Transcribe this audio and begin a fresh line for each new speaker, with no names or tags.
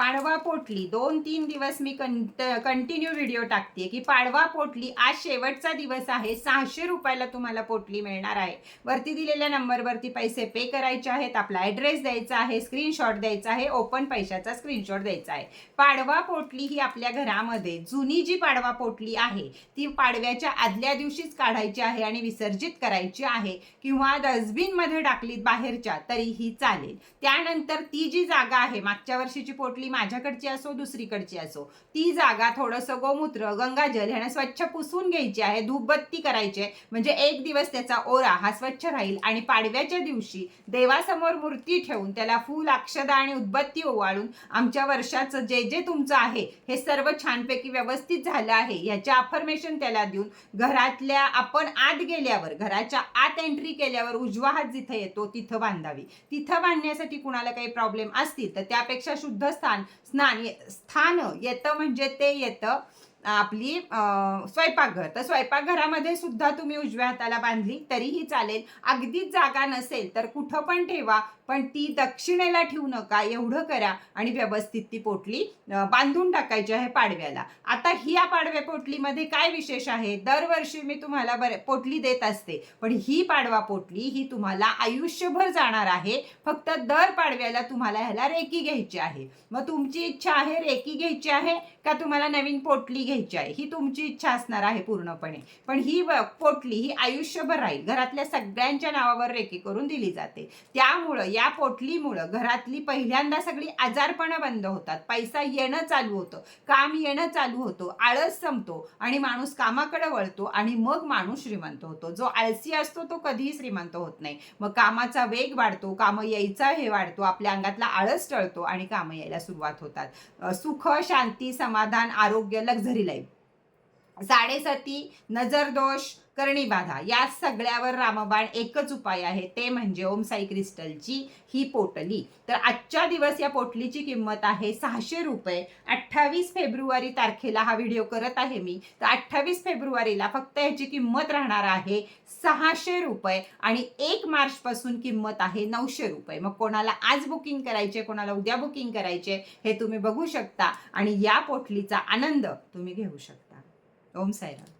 पाडवा पोटली 2-3 दिवस मी continue video टाकते की पाडवा पोटली आज शेवटचा दिवस आहे. 600 रुपयाला तुम्हाला पोटली मिळणार आहे. वरती दिलेल्या नंबरवरती पैसे पे करायचे आहेत, आपला ॲड्रेस द्यायचा आहे, स्क्रीनशॉट द्यायचा आहे, ओपन पैशाचा स्क्रीनशॉट द्यायचा आहे. पाडवा पोटली ही आपल्या घरामध्ये जुनी जी पाडवा पोटली आहे ती पाडव्याच्या आदल्या दिवशीच काढायची आहे आणि विसर्जित करायची आहे किंवा डस्टबिनमध्ये टाकलीत बाहेरच्या तरीही चालेल. त्यानंतर ती जी जागा आहे, मागच्या वर्षीची पोटली माझ्याकडची असो दुसरीकडची असो, ती जागा थोडंसं गोमूत्र गंगाजल ह्याने स्वच्छ पुसून घ्यायची आहे, धूपबत्ती करायची आहे, म्हणजे एक दिवस त्याचा ओरा हा स्वच्छ राहील. आणि पाडव्याच्या दिवशी देवासमोर मूर्ती ठेवून त्याला फूल अक्षदा आणि उदबत्ती ओवाळून आमच्या वर्षाचं जे जे तुमचं आहे हे सर्व छानपैकी व्यवस्थित झालं आहे याचे अफर्मेशन त्याला देऊन घरातल्या आपण आत गेल्यावर, घराच्या आत एंट्री केल्यावर उजवा हात जिथे येतो तिथं बांधावी. तिथं बांधण्यासाठी कुणाला काही प्रॉब्लेम असतील तर त्यापेक्षा शुद्ध स्थान येतं म्हणजे ते येतं आपली स्वयंपाकघर. तर स्वयंपाकघरामध्ये सुद्धा तुम्ही उजव्या हाताला बांधली तरीही चालेल. अगदीच जागा नसेल तर कुठं पण ठेवा, पण ती दक्षिणेला ठेवू नका, एवढं करा आणि व्यवस्थित ती पोटली बांधून टाकायची आहे पाडव्याला. आता ही या पाडव्या पोटलीमध्ये काय विशेष आहे, दरवर्षी मी तुम्हाला पोटली देत असते, पण ही पाडवा पोटली ही तुम्हाला आयुष्यभर जाणार आहे. फक्त दर पाडव्याला तुम्हाला ह्याला रेकी घ्यायची आहे. मग तुमची इच्छा आहे रेकी घ्यायची आहे का तुम्हाला नवीन पोटली घ्यायची आहे, ही तुमची इच्छा असणार आहे पूर्णपणे. पण ही पोटली ही आयुष्यभर राहील, घरातल्या सगळ्यांच्या नावावर रेकी करून दिली जाते. त्यामुळं या पोटलीमुळं घरातली पहिल्यांदा सगळी आजारपणं बंद होतात, पैसा येणं चालू होतं, काम येणं चालू होतं, आळस संपतो आणि माणूस कामाकडे वळतो आणि मग माणूस श्रीमंत होतो. जो आळसी असतो तो कधीही श्रीमंत होत नाही. मग कामाचा वेग वाढतो, कामं यायचा हे वाढतो, आपल्या अंगातला आळस टळतो आणि कामं यायला सुरुवात होतात. सुख, शांती, समाधान, आरोग्य, लक्झरी लाईफ, साडेसाती, नजरदोष, करणी बाधा या सगळ्यावर रामबाण एकच उपाय आहे, ते म्हणजे ओम साई क्रिस्टलची ही पोटली. तर आजच्या दिवस या पोटलीची किंमत आहे 600 रुपये. 28 फेब्रुवारी तारखेला हा व्हिडिओ करत आहे मी, तर 28 फेब्रुवारीला फक्त याची किंमत राहणार आहे 600 रुपये आणि 1 मार्च पासून किंमत आहे 900 रुपये. मग कोणाला आज बुकिंग करायचे, कोणाला उद्या बुकिंग करायचे हे तुम्ही बघू शकता आणि या पोटलीचा आनंद तुम्ही घेऊ शकता. ओम साईराम.